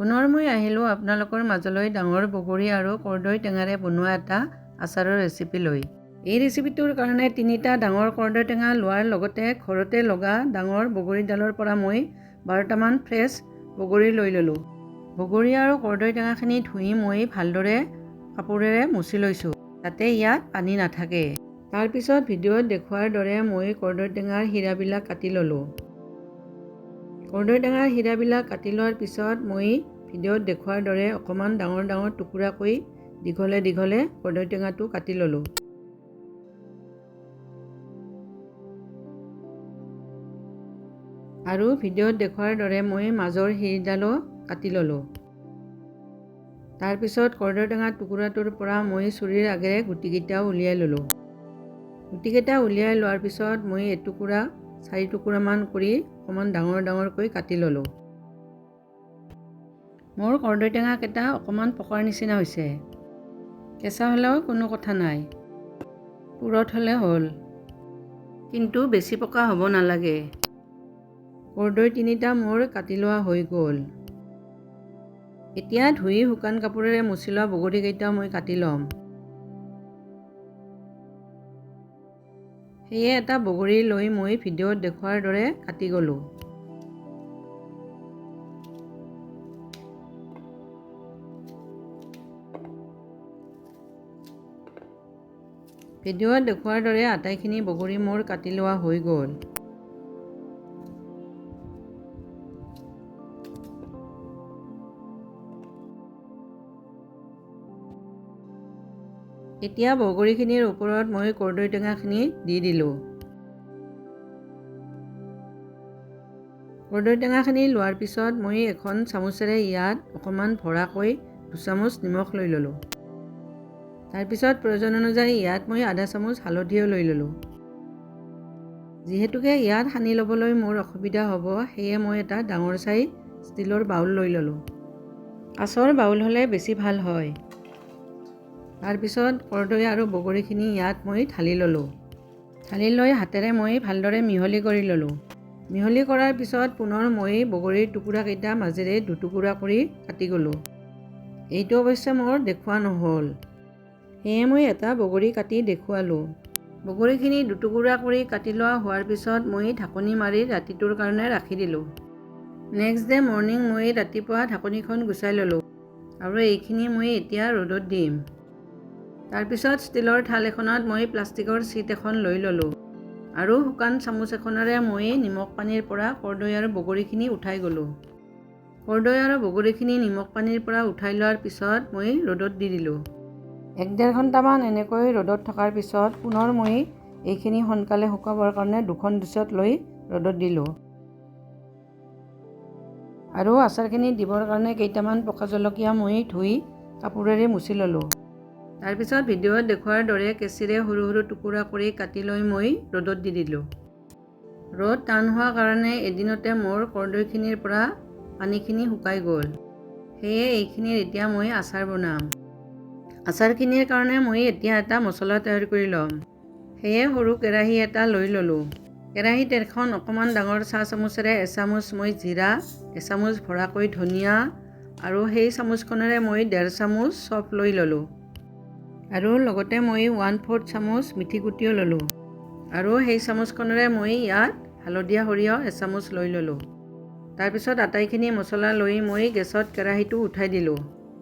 পুনৰ মই আহিলোঁ আপোনালোকৰ মাজলৈ ডাঙৰ বগৰী আৰু কৰ্দৈ টেঙাৰে বনোৱা এটা আচাৰৰ ৰেচিপি লৈ। এই ৰেচিপিটোৰ কাৰণে 3টা ডাঙৰ কৰ্দৈ টেঙা লোৱাৰ লগতে ঘৰতে লগা ডাঙৰ বগৰীডালৰ পৰা মই 12টামান ফ্ৰেছ বগৰী লৈ ল'লোঁ। বগৰী আৰু কৰ্দৈ টেঙাখিনি ধুই মই ভালদৰে কাপোৰেৰে মুচি লৈছোঁ, যাতে ইয়াত পানী নাথাকে। তাৰপিছত ভিডিঅ'ত দেখুওৱাৰ দৰে মই কৰ্দৈ টেঙাৰ হীৰাবিলাক কাটি ল'লোঁ। কৰ্দৈ টেঙাৰ হীৰাবিলাক কাটি লোৱাৰ পিছত মই ভিডিঅ'ত দেখুওৱাৰ দৰে অকণমান ডাঙৰ ডাঙৰ টুকুৰাকৈ দীঘলে দীঘলে কৰ্দৈ টেঙাটো কাটি ল'লোঁ। আৰু ভিডিঅ'ত দেখুওৱাৰ দৰে মই মাজৰ হীৰডালো কাটি ল'লোঁ। তাৰপিছত কৰ্দৈ টেঙাৰ টুকুৰাটোৰ পৰা মই ছুৰীৰ আগেৰে গুটিকেইটাও উলিয়াই ল'লোঁ। গুটিকেইটা উলিয়াই লোৱাৰ পিছত মই এটুকুৰা 4 টুকুৰামান কৰি অকণমান ডাঙৰ ডাঙৰকৈ কাটি ল'লোঁ। মোৰ কৰ্দৈ টেঙাকেইটা অকণমান পকাৰ নিচিনা হৈছে। কেঁচা হ'লেও কোনো কথা নাই, পুৰত হ'লে হ'ল, কিন্তু বেছি পকা হ'ব নালাগে। কৰ্দৈ 3টা মোৰ কাটি লোৱা হৈ গ'ল। এতিয়া ধুই শুকান কাপোৰেৰে মুচি লোৱা বগৰীকেইটা মই কাটি ল'ম। সেয়ে এটা বগৰী লৈ মই ভিডিঅ'ত দেখুওৱাৰ দৰে কাটি গ'লোঁ। ভিডিঅ'ত দেখুওৱাৰ দৰে আটাইখিনি বগৰী মোৰ কাটি লোৱা হৈ গ'ল। এতিয়া বগৰীখিনিৰ ওপৰত মই কৰ্দৈ টেঙাখিনি দি দিলোঁ। কৰ্দৈ টেঙাখিনি লোৱাৰ পিছত মই এখন চামুচেৰে ইয়াত অকণমান ভৰাকৈ 2 চামুচ নিমখ লৈ ল'লোঁ। তাৰপিছত প্ৰয়োজন অনুযায়ী ইয়াত মই আধা চামুচ হালধিও লৈ ল'লোঁ। যিহেতুকে ইয়াত সানি ল'বলৈ মোৰ অসুবিধা হ'ব, সেয়ে মই এটা ডাঙৰ চাই ষ্টীলৰ বাউল লৈ ল'লোঁ। কাঁচৰ বাউল হ'লে বেছি ভাল হয়। তাৰপিছত কৰ্দৈ আৰু বগৰীখিনি ইয়াত মই ঢালি ল'লোঁ। ঢালি লৈ হাতেৰে মই ভালদৰে মিহলি কৰি ল'লোঁ। মিহলি কৰাৰ পিছত পুনৰ মই বগৰীৰ টুকুৰাকেইটা মাজেৰে দুটুকুৰা কৰি কাটি গ'লোঁ। এইটো অৱশ্যে মোৰ দেখুওৱা নহ'ল, সেয়ে মই এটা বগৰী কাটি দেখুৱালোঁ। বগৰীখিনি দুটুকুৰা কৰি কাটি লোৱা হোৱাৰ পিছত মই ঢাকনি মাৰি ৰাতিটোৰ কাৰণে ৰাখি দিলোঁ। নেক্সট ডে মৰ্ণিং মই ৰাতিপুৱা ঢাকনিখন গুচাই ল'লোঁ আৰু এইখিনি মই এতিয়া ৰ'দত দিম। তাৰপিছত ষ্টীলৰ থাল এখনত মই প্লাষ্টিকৰ ছিট এখন লৈ ল'লোঁ আৰু শুকান চামুচ এখনেৰে মই নিমখ পানীৰ পৰা কৰ্দৈ আৰু বগৰীখিনি উঠাই গ'লোঁ। কৰ্দৈ আৰু বগৰীখিনি নিমখ পানীৰ পৰা উঠাই লোৱাৰ পিছত মই ৰ'দত দি দিলোঁ। 1-1.5 ঘণ্টামান এনেকৈ ৰ'দত থকাৰ পিছত পুনৰ মই এইখিনি সোনকালে শুকাবৰ কাৰণে 2খন ডিছত লৈ ৰ'দত দিলোঁ। আৰু আচাৰখিনি দিবৰ কাৰণে কেইটামান পকা জলকীয়া মই ধুই কাপোৰেৰে মুচি ল'লোঁ। তাৰপিছত ভিডিঅ'ত দেখুওৱাৰ দৰে কেঁচিৰে সৰু সৰু টুকুৰা কৰি কাটি লৈ মই ৰ'দত দি দিলোঁ। ৰ'দ টান হোৱা কাৰণে এদিনতে মোৰ কৰ্দৈখিনিৰ পৰা পানীখিনি শুকাই গ'ল। সেয়ে এইখিনিৰ এতিয়া মই আচাৰ বনাম। আচাৰখিনিৰ কাৰণে মই এতিয়া এটা মছলা তৈয়াৰ কৰি ল'ম। সেয়ে সৰু কেৰাহী এটা লৈ ল'লোঁ। কেৰাহীত এখন অকণমান ডাঙৰ চাহ চামুচেৰে এচামুচ মই জিৰা, এচামুচ ভৰাকৈ ধনিয়া আৰু সেই চামুচখনেৰে মই 1.5 চামুচ চফ লৈ ল'লোঁ। আৰু লগতে মই 1/4 চামুচ মিঠি গুটিও ল'লোঁ। আৰু সেই চামুচখনেৰে মই ইয়াত হালধীয়া সৰিয়হ এচামুচ লৈ ল'লোঁ। তাৰপিছত আটাইখিনি মছলা লৈ মই গেছত কেৰাহীটো উঠাই দিলোঁ।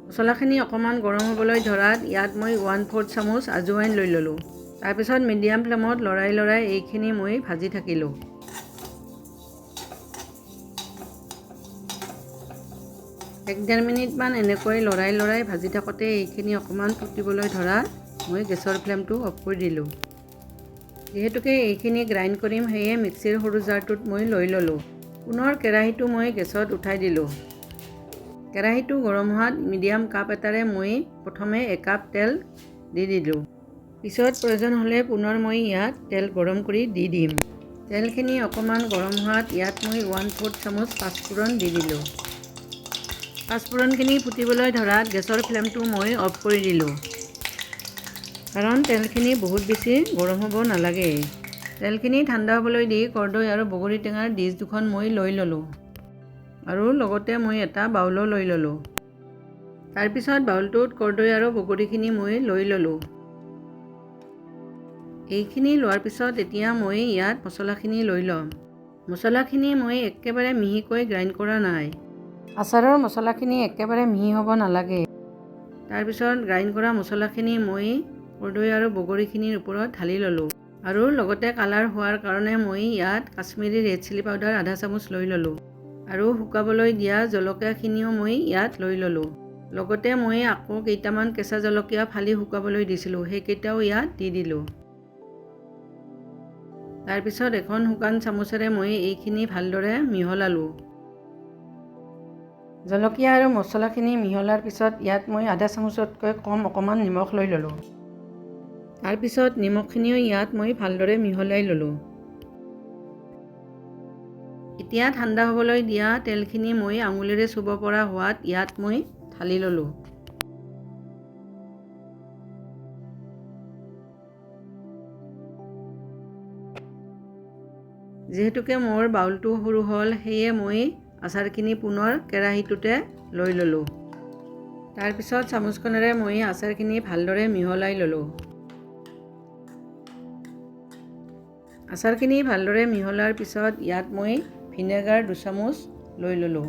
মছলাখিনি অকণমান গৰম হ'বলৈ ধৰাত ইয়াত মই 1/4 চামুচ আজৱাইন লৈ ল'লোঁ। তাৰপিছত মিডিয়াম ফ্লেমত লৰাই লৰাই এইখিনি মই ভাজি থাকিলোঁ। এক 1.5 মিনিটমান এনেকৈ লৰাই লৰাই ভাজি থাকোঁতে এইখিনি অকণমান ফুটিবলৈ ধৰাত মই গেছৰ ফ্লেমটো অফ কৰি দিলোঁ। যিহেতুকে এইখিনি গ্ৰাইণ্ড কৰিম, সেয়ে মিক্সিৰ সৰু জাৰটোত মই লৈ ল'লোঁ। পুনৰ কেৰাহীটো মই গেছত উঠাই দিলোঁ। কেৰাহীটো গৰম হোৱাত মিডিয়াম কাপ এটাৰে মই প্ৰথমে 1 কাপ তেল দি দিলোঁ। পিছত প্ৰয়োজন হ'লে পুনৰ মই ইয়াত তেল গৰম কৰি দি দিম। তেলখিনি অকণমান গৰম হোৱাত ইয়াত মই 1/4 চামুচ পাঁচফোৰণ দি দিলোঁ। পাঁচফোৰণখিনি ফুটিবলৈ ধৰাত গেছৰ ফ্লেমটো মই অফ কৰি দিলোঁ, কাৰণ তেলখিনি বহুত বেছি গৰম হ'ব নালাগে। তেলখিনি ঠাণ্ডা হ'বলৈ দি কৰ্দৈ আৰু বগৰী টেঙাৰ ডিছ দুখন মই লৈ ল'লোঁ। আৰু লগতে মই এটা বাউলো লৈ ল'লোঁ। তাৰপিছত বাউলটোত কৰ্দৈ আৰু বগৰীখিনি মই লৈ ল'লোঁ। এইখিনি লোৱাৰ পিছত এতিয়া মই ইয়াত মছলাখিনি লৈ ল'ম। মছলাখিনি মই একেবাৰে মিহিকৈ গ্ৰাইণ্ড কৰা নাই। আচাৰৰ মছলাখিনি একেবাৰে মিহি হ'ব নালাগে। তাৰপিছত গ্ৰাইণ্ড কৰা মছলাখিনি মই কৰ্দৈ আৰু বগৰীখিনিৰ ওপৰত ঢালি ল'লোঁ। আৰু লগতে কালাৰ হোৱাৰ কাৰণে মই ইয়াত কাশ্মীৰী ৰেড চিলি পাউডাৰ আধা চামুচ লৈ ল'লোঁ। আৰু শুকাবলৈ দিয়া জলকীয়াখিনিও মই ইয়াত লৈ ল'লোঁ। লগতে মই আকৌ কেইটামান কেঁচা জলকীয়া ফালি শুকাবলৈ দিছিলোঁ, সেইকেইটাও ইয়াত দি দিলোঁ। তাৰপিছত এখন শুকান চামুচেৰে মই এইখিনি ভালদৰে মিহলালোঁ। জলকীয়া আৰু মছলাখিনি মিহলাৰ পিছত ইয়াত মই আধা চামুচতকৈ কম অকণমান নিমখ লৈ ল'লোঁ। তাৰপিছত নিমখখিনিও ইয়াত মই ভালদৰে মিহলাই ল'লোঁ। এতিয়া ঠাণ্ডা হ'বলৈ দিয়া তেলখিনি মই আঙুলিৰে চুব পৰা হোৱাত ইয়াত মই ঢালি ল'লোঁ। যিহেতুকে মোৰ বাউলটো সৰু হ'ল, সেয়ে মই আচাৰখিনি পুনৰ কেৰাহীটোতে লৈ ল'লোঁ। তাৰপিছত চামুচখনেৰে মই আচাৰখিনি ভালদৰে মিহলাই ল'লোঁ। আচাৰখিনি ভালদৰে মিহলাৰ পিছত ইয়াত মই ভিনেগাৰ 2 চামুচ লৈ ল'লোঁ।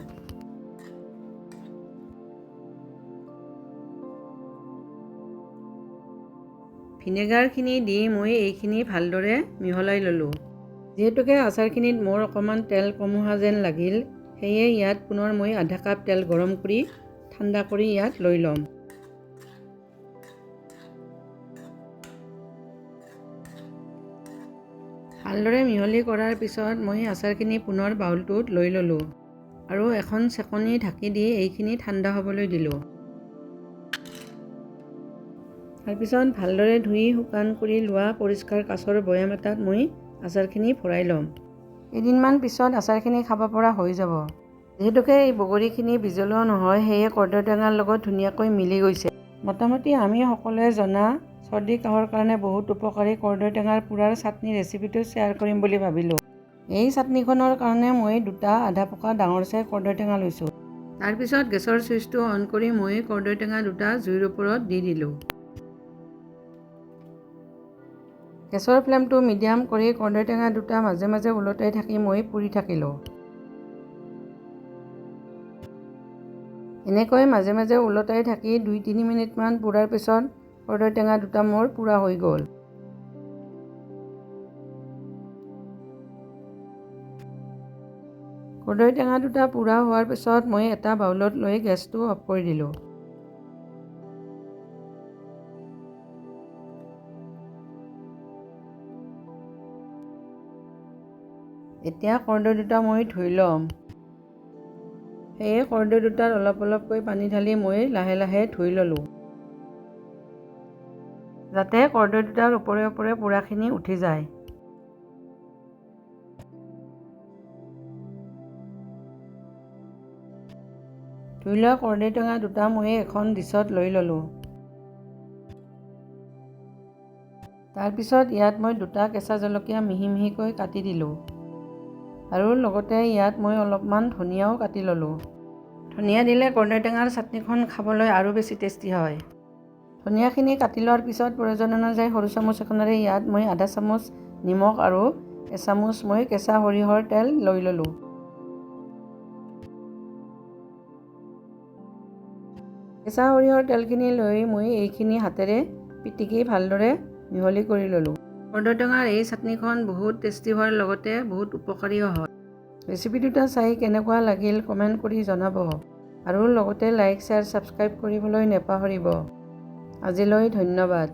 ভিনেগাৰখিনি দি মই এইখিনি ভালদৰে মিহলাই ল'লোঁ। যিহেতুকে আচাৰখিনিত মোৰ অকণমান তেল কম হোৱা যেন লাগিল, সেয়ে ইয়াত পুনৰ মই আধা কাপ তেল গৰম কৰি ঠাণ্ডা কৰি ইয়াত লৈ ল'ম। ভালদৰে মিহলি কৰাৰ পিছত মই আচাৰখিনি পুনৰ বাউলটোত লৈ ল'লোঁ আৰু এখন চেকনি ঢাকি দি এইখিনি ঠাণ্ডা হ'বলৈ দিলোঁ। তাৰপিছত ভালদৰে ধুই শুকান কৰি লোৱা পৰিষ্কাৰ কাঁচৰ বৈয়াম এটাত মই আচাৰখিনি ভৰাই ল'ম। কেইদিনমান পিছত আচাৰখিনি খাব পৰা হৈ যাব। যিহেতুকে এই বগৰীখিনি বিজলুৱা নহয়, সেয়ে কৰ্দৈ টেঙাৰ লগত ধুনীয়াকৈ মিলি গৈছে। মোটামুটি আমি সকলোৱে জনা চৰ্দি কাহৰ কাৰণে বহুত উপকাৰী কৰ্দৈ টেঙাৰ পোৰাৰ চাটনি ৰেচিপিটো শ্বেয়াৰ কৰিম বুলি ভাবিলোঁ। এই চাটনিখনৰ কাৰণে মই 2টা আধা পকা ডাঙৰ চাই কৰ্দৈ টেঙা লৈছোঁ। তাৰপিছত গেছৰ চুইচটো অন কৰি মই কৰ্দৈ টেঙা 2টা জুইৰ ওপৰত দি দিলোঁ। গেছৰ ফ্লেমটো মিডিয়াম কৰি কৰ্দৈ টেঙা 2টা মাজে মাজে ওলটাই থাকি মই পুৰি থাকিলোঁ। এনেকৈ মাজে মাজে ওলটাই থাকি 2-3 মিনিটমান পুৰাৰ পিছত কৰ্দৈ টেঙা 2টা মোৰ পুৰা হৈ গ'ল। কৰ্দৈ টেঙা 2টা পুৰা হোৱাৰ পিছত মই এটা বাউলত লৈ গেছটো অফ কৰি দিলোঁ। এতিয়া কৰ্দৈ 2টা মই ধুই ল'ম। সেয়ে কৰ্দৈ 2টাত অলপ অলপকৈ পানী ঢালি মই লাহে লাহে ধুই ল'লোঁ, যাতে কৰ্দৈ 2টাৰ ওপৰে ওপৰে পোৰাখিনি উঠি যায়। ধুই লোৱা কৰ্দৈ টেঙা 2টা মই এখন ডিছত লৈ ল'লোঁ। তাৰপিছত ইয়াত মই 2টা কেঁচা জলকীয়া মিহি মিহিকৈ কাটি দিলোঁ আৰু লগতে ইয়াত মই অলপমান ধনিয়াও কাটি ল'লোঁ। ধনিয়া দিলে কৰ্দৈ টেঙাৰ চাটনিখন খাবলৈ আৰু বেছি টেষ্টি হয়। ধনিয়াখিনি কাটি লোৱাৰ পিছত প্ৰয়োজন অনুযায়ী সৰু চামুচ এখনেৰে ইয়াত মই আধা চামুচ নিমখ আৰু এচামুচ মই কেঁচা সৰিয়হৰ তেল লৈ ল'লোঁ। কেঁচা সৰিয়হৰ তেলখিনি লৈ মই এইখিনি হাতেৰে পিটিকি ভালদৰে মিহলি কৰি ল'লোঁ। কৰ্দৈ টেঙাৰ এই চাটনিখন বহুত টেষ্টি হোৱাৰ লগতে বহুত উপকাৰীও হয়। ৰেচিপি 2টা চাই কেনেকুৱা লাগিল কমেণ্ট কৰি জনাব আৰু লগতে লাইক, শ্বেয়াৰ, ছাবস্ক্ৰাইব কৰিবলৈ নাপাহৰিব। আজিলৈ ধন্যবাদ।